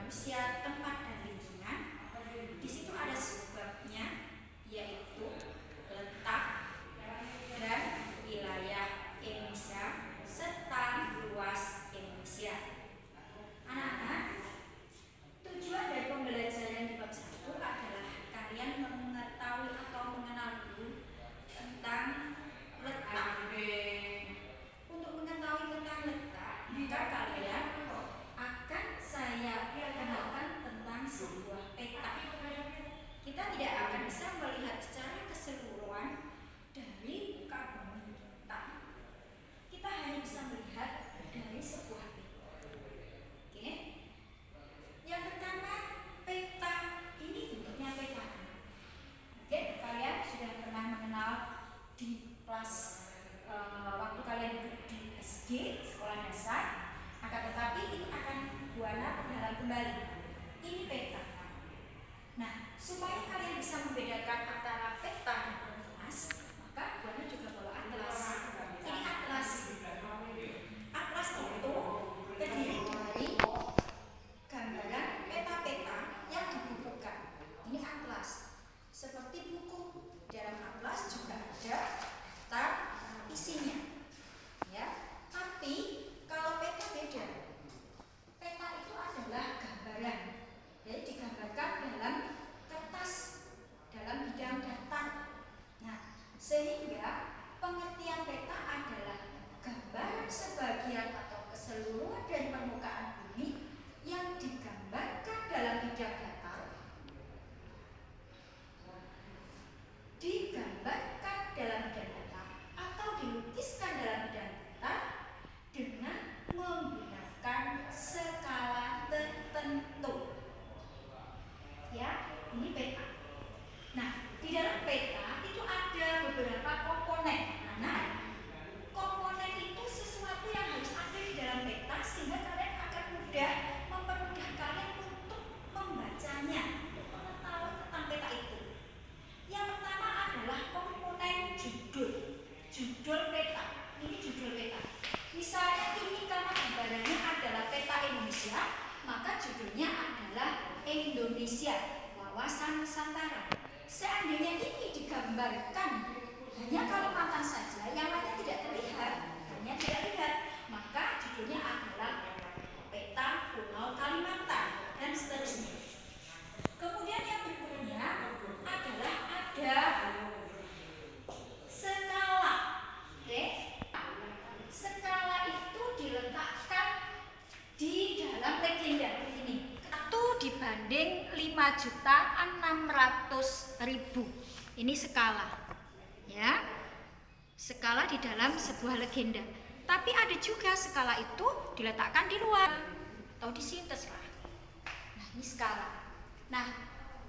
manusia, tempat dan lingkungan. Di situ ada subbabnya, yaitu letak dan wilayah Indonesia serta luas Indonesia. Anak-anak, tujuan dari pembelajaran di bab 1 adalah kalian mengetahui atau mengenal dulu tentang letak. Untuk mengetahui tentang letak, maka kalian akan saya kenalkan tentang sebuah peta. Kita tidak akan bisa melihat secara keseluruhan dari muka bumi kita. Kita hanya bisa melihat dari sebuah peta. Oke? Yang pertama, peta ini bentuknya peta. Oke, kalian sudah pernah mengenal di kelas waktu kalian duduk di SD, sekolah dasar. Akan tetapi ini akan Buana perkenalan kembali. Ini peta. Nah, supaya kalian bisa membedakan antara peta dan atlas, maka Buana juga bawa atlas. Ini atlas. Atlas itu terdiri dari gambaran peta-peta yang dibukukan. Ini atlas. Seperti buku, dalam atlas juga ada daftar isinya. Ya, tapi kalau peta beda. Peta itu adalah gambaran. Jadi digambarkan dalam kertas, dalam bidang datar. Nah, sehingga pengertian peta adalah gambaran sebagian atau keseluruhan dari permukaan bumi yang digambarkan dalam bidang datar, digambarkan dalam bidang datar atau dilukiskan dalam bidang datar dengan menggunakan skala tertentu. Ya, ini peta. Nah, di dalam peta itu ada beberapa komponen. Nah, komponen itu sesuatu yang harus ada di dalam peta sehingga kalian akan mempermudah kalian untuk membacanya, untuk mengetahui tentang peta itu. Yang pertama adalah komponen judul. Judul peta. Ini judul peta. Misalnya ini karena gambarannya adalah peta Indonesia, maka judulnya adalah Indonesia, wawasan Nusantara. Seandainya ini digambarkan hanya Kalimantan saja, yang lainnya tidak terlihat, maka judulnya adalah peta Pulau Kalimantan dan seterusnya. Kemudian yang berikutnya adalah ada skala. Oke? Skala itu diletakkan di dalam legenda ini. 1 dibanding 5.600.000. Ini skala. Ya. Skala di dalam sebuah legenda. Tapi ada juga skala itu diletakkan di luar atau disintes lah. Nah, ini skala. Nah,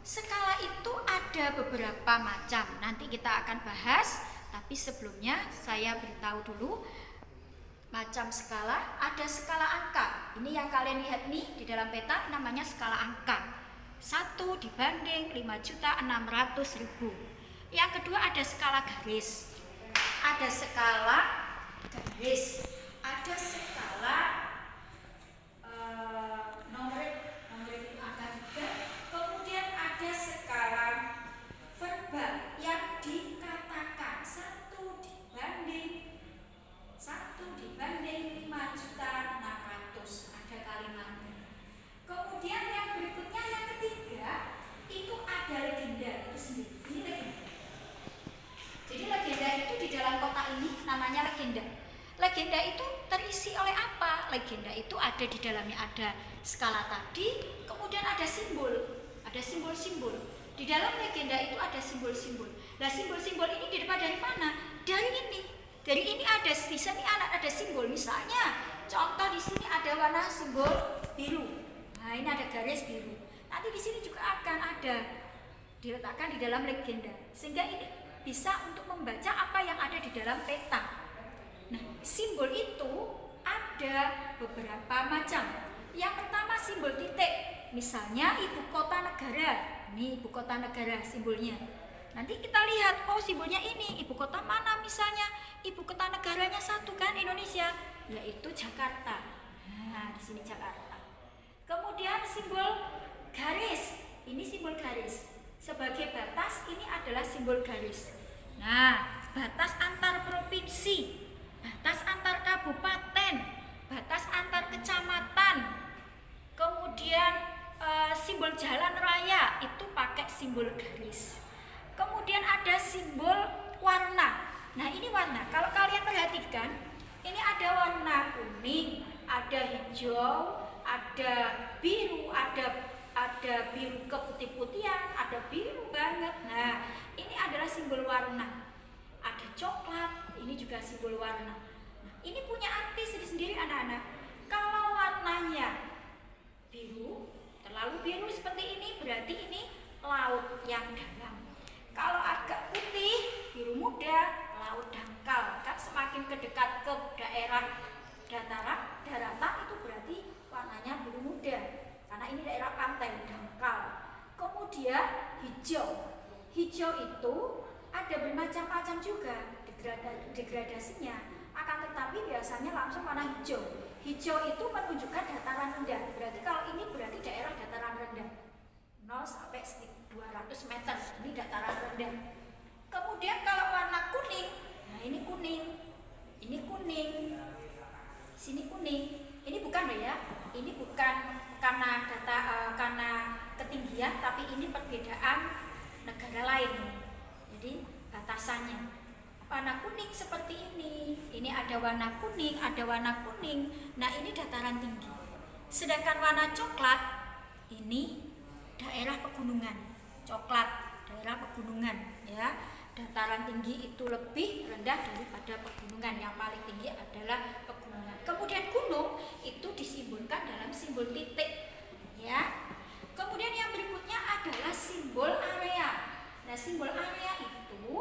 skala itu ada beberapa macam. Nanti kita akan bahas, tapi sebelumnya saya beritahu dulu macam skala. Ada skala angka. Ini yang kalian lihat nih di dalam peta namanya skala angka. 1 dibanding 5.600.000. Yang kedua ada skala garis. Ada skala garis. Ada skala nomor itu ada juga. Kemudian ada skala verbal yang dikatakan 1 dibanding 5.600.000. Ada kalimatnya. Kemudian yang berikutnya, yang ketiga, itu ada legenda itu sendiri. Ini legenda. Jadi legenda itu di dalam kotak ini namanya legenda. Legenda itu terisi oleh apa? Legenda itu ada di dalamnya ada skala tadi, kemudian ada simbol, ada simbol-simbol. Di dalam legenda itu ada simbol-simbol. Nah, simbol-simbol ini didapat dari mana? Dari ini. Dari ini ada, di sini ada simbol. Misalnya, contoh di sini ada warna simbol biru. Nah, ini ada garis biru. Nanti di sini juga akan ada diletakkan di dalam legenda. Sehingga ini bisa untuk membaca apa yang ada di dalam peta. Nah, simbol itu ada beberapa macam. Yang pertama simbol titik. Misalnya ibu kota negara. Ini ibu kota negara simbolnya. Nanti kita lihat, oh simbolnya ini, ibu kota mana misalnya? Ibu kota negaranya satu kan, Indonesia, yaitu Jakarta. Nah, di sini Jakarta. Kemudian simbol garis, ini simbol garis. Sebagai batas, ini adalah simbol garis. Nah, batas antar provinsi, batas antar kabupaten, batas antar kecamatan. Kemudian simbol jalan raya itu pakai simbol garis. Kemudian ada simbol warna. Nah, ini warna. Kalau kalian perhatikan, ini ada warna kuning, ada hijau, ada biru, ada biru keputih-putihan, ada biru banget. Nah, ini adalah simbol warna. Ada coklat, ini juga simbol warna. Nah, ini punya arti sendiri-sendiri anak-anak. Kalau warnanya biru, terlalu biru seperti ini, berarti ini laut yang dalam. Kalau agak putih, biru muda, laut dangkal. Kan semakin dekat ke daerah daratan itu berarti warnanya biru muda, karena ini daerah pantai dangkal. Kemudian hijau. Hijau itu ada bermacam-macam juga degradasinya, akan tetapi biasanya langsung warna hijau. Hijau itu menunjukkan dataran rendah. Berarti kalau ini berarti daerah dataran rendah 0 sampai 200 meter, ini dataran rendah. Kemudian kalau warna kuning, nah ini kuning, ini kuning, sini kuning. Ini bukan ya, ini bukan karena karena ketinggian, tapi ini perbedaan negara lain. Jadi batasannya warna kuning seperti ini ada warna kuning, ada warna kuning. Nah, ini dataran tinggi. Sedangkan warna coklat ini daerah pegunungan. Coklat daerah pegunungan, ya. Dataran tinggi itu lebih rendah daripada pegunungan. Yang paling tinggi adalah pegunungan. Kemudian gunung itu disimbolkan dalam simbol titik, ya. Kemudian yang berikutnya adalah simbol area. Nah, simbol area itu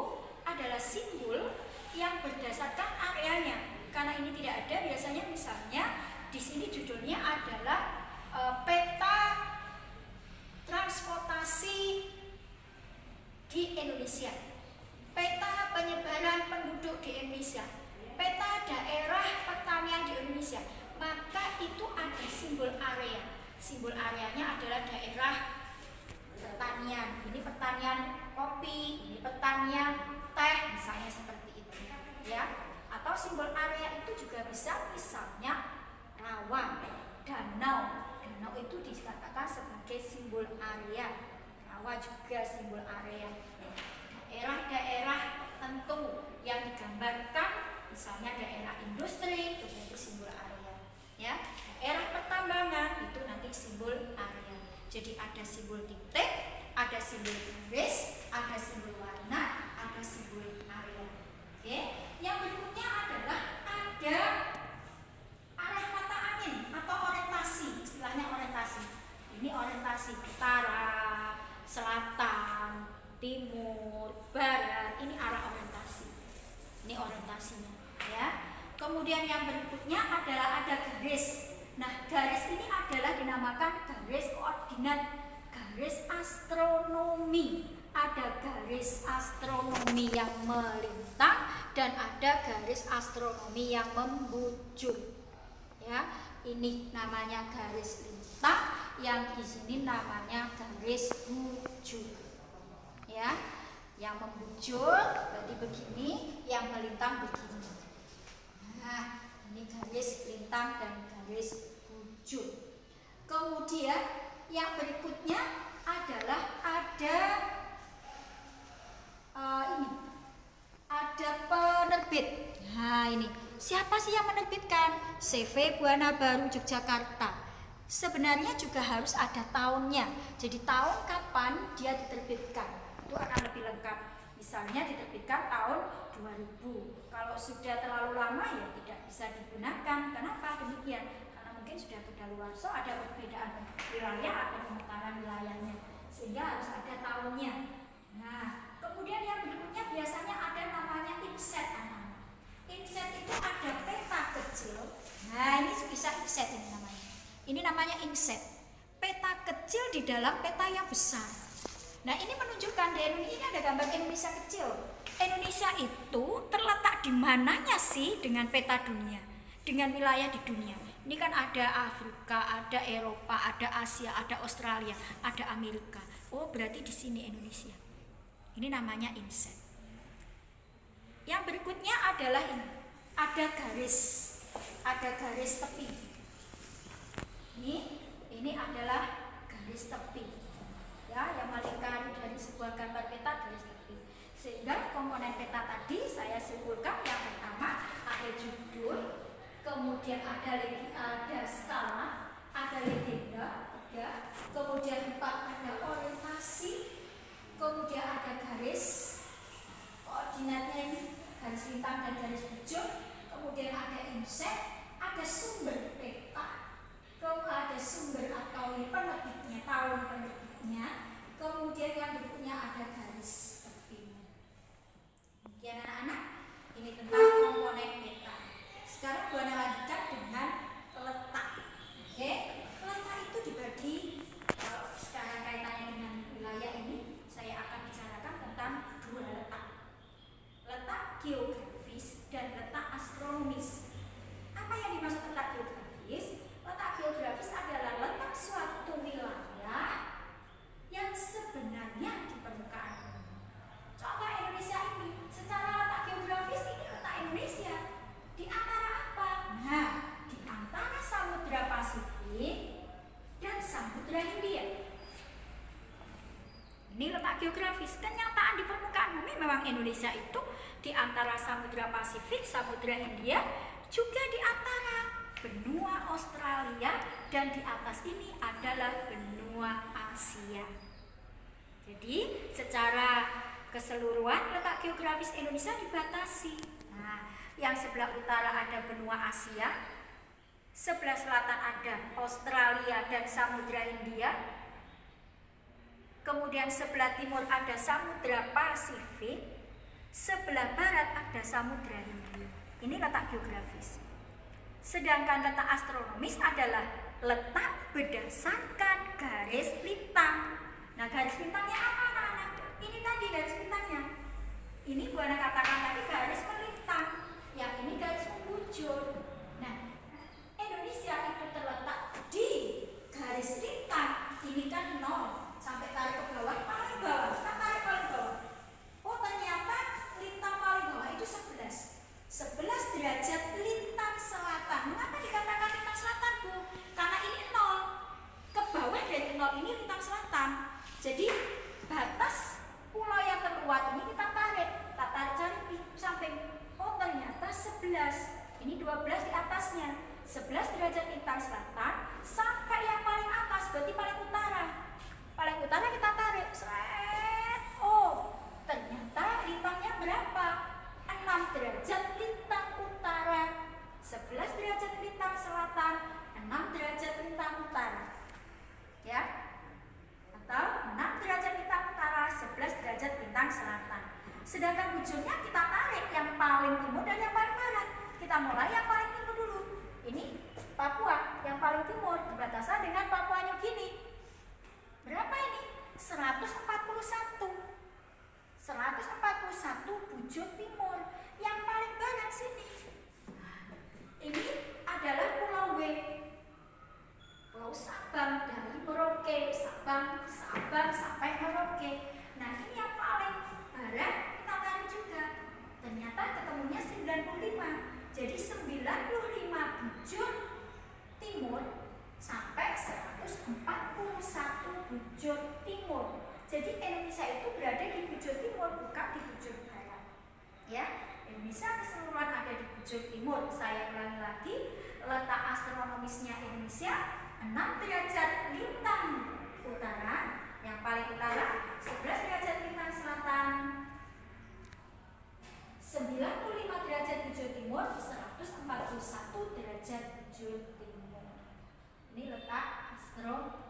adalah simbol yang berdasarkan areanya. Karena ini tidak ada, biasanya misalnya di sini judulnya adalah peta transportasi di Indonesia, peta penyebaran penduduk di Indonesia, peta daerah pertanian di Indonesia. Maka itu ada simbol area. Simbol areanya adalah daerah pertanian. Ini pertanian kopi, ini pertanian teh, misalnya seperti itu, ya. Atau simbol area itu juga bisa misalnya rawa, danau. Danau itu dikatakan sebagai simbol area. Rawa juga simbol area. Daerah-daerah tertentu yang digambarkan, misalnya daerah industri, itu berarti simbol area, ya. Daerah pertambangan itu nanti simbol area. Jadi ada simbol titik, ada simbol garis, ada simbol warna, ada simbol area. Oke. Yang berikutnya adalah ada arah mata angin atau orientasi, istilahnya orientasi. Ini orientasi utara, selatan, timur, barat. Ini arah orientasi. Ini orientasinya, ya. Kemudian yang berikutnya adalah ada garis. Nah, garis ini adalah dinamakan garis koordinat, garis astronomi. Ada garis astronomi yang melintang dan ada garis astronomi yang membujur. Ya, ini namanya garis lintang, yang di sini namanya garis bujur. Ya, yang membujur berarti begini, yang melintang begini. Nah, ini garis lintang dan garis bujur. Kemudian yang berikutnya adalah ada penerbit. Nah, ini siapa sih yang menerbitkan? CV Buana Baru Yogyakarta. Sebenarnya juga harus ada tahunnya. Jadi tahun kapan dia diterbitkan itu akan lebih lengkap. Misalnya diterbitkan tahun 2000. Kalau sudah terlalu lama ya tidak bisa digunakan. Kenapa demikian? Karena mungkin sudah kedaluarsa, ada perbedaan wilayah atau pemetaran wilayahnya, sehingga harus ada tahunnya. Nah, kemudian yang berikutnya biasanya ada namanya inset, anak-anak. Inset itu ada peta kecil. Nah, ini bisa inset ini namanya. Ini namanya inset. Peta kecil di dalam peta yang besar. Nah, ini menunjukkan di Indonesia ini ada gambar Indonesia kecil. Indonesia itu terletak di mananya sih dengan peta dunia, dengan wilayah di dunia. Ini kan ada Afrika, ada Eropa, ada Asia, ada Australia, ada Amerika. Oh, berarti di sini Indonesia. Ini namanya inset. Yang berikutnya adalah ini. Ada garis tepi. Ini adalah garis tepi. Ya, yang melingkari dari sebuah gambar peta garis tepi. Sehingga komponen peta tadi saya simpulkan yang pertama ada judul, kemudian ada skala, ada legenda, ya. Kemudian 4 ada orientasi, kemudian ada garis koordinatnya ini, garis lintang dan garis bujur, kemudian ada inset, ada sumber peta, kemudian ada sumber atau penerbitnya, tahun penerbitnya, kemudian yang berikutnya ada garis tepinya. Kemudian anak-anak, ini tentang komponen peta. Sekarang Bu Ana lanjutkan dengan letak. Oke, letak itu dibagi, sekarang kaitannya dengan wilayah ini, saya akan bicarakan tentang 2 letak. Letak geografis dan letak astronomis. Apa yang dimaksud letak geografis? Letak geografis adalah letak suatu wilayah yang sebenarnya di permukaan bumi. Contoh Indonesia ini, secara letak geografis ini letak Indonesia di antara apa? Nah, di antara Samudra Pasifik dan Samudra Hindia. Ini letak geografis. Kenyataan di permukaan bumi memang Indonesia itu di antara Samudra Pasifik, Samudra Hindia, juga di antara benua Australia, dan di atas ini adalah benua Asia. Jadi secara keseluruhan letak geografis Indonesia dibatasi. Nah, yang sebelah utara ada benua Asia, sebelah selatan ada Australia dan Samudra Hindia, kemudian sebelah timur ada Samudra Pasifik, sebelah barat ada Samudra Hindia. Ini letak geografis. Sedangkan letak astronomis adalah letak berdasarkan garis lintang. Nah, garis lintangnya apa anak-anak? Ini tadi garis lintangnya. Ini Bu Ana katakan tadi garis melintang. Yang ini garis membujur. Nah, Indonesia itu terletak di garis lintang. Ini kan 0 sampai tarik ke bawah, paling bawah. Kita tarik paling bawah. Oh, ternyata lintang paling bawah itu 11 derajat lintang selatan. Mengapa dikatakan lintang selatan, Bu? Karena ini 0. Ke bawah dari 0 ini lintang selatan. Jadi batas pulau yang terkuat ini kita tarik cari di samping. Oh, ternyata 11. Ini 12 di atasnya. 11 derajat lintang selatan sampai yang paling atas, berarti paling utara. Paling utara kita tarik. Seret. Oh, ternyata lintangnya berapa? 6 derajat lintang utara. 11 derajat lintang selatan, 6 derajat lintang utara. Ya. Atau 6 derajat lintang utara, 11 derajat lintang selatan. Sedangkan bujurnya kita tarik yang paling timur dan yang paling barat. Kita mulai yang paling timur dulu. Ini Papua yang paling timur berbatasan dengan Papua New Guinea. Berapa ini? 141 bujur timur. Yang paling barat sini. Ini adalah Pulau W, Pulau Sabang dari Merauke, Sabang sampai Merauke. Nah, ini yang paling barat kita tarik juga. Ternyata ketemunya 95. Jadi 95 bujur timur sampai 141 bujur timur. Jadi Indonesia itu berada di bujur timur, bukan di bujur barat. Ya, Indonesia keseluruhan ada di bujur timur. Saya ulangi lagi, letak astronomisnya Indonesia 6 derajat lintang utara, yang paling utara 11 derajat lintang selatan, 95 derajat bujur timur, 141 derajat bujur timur. Ini letak astronomis.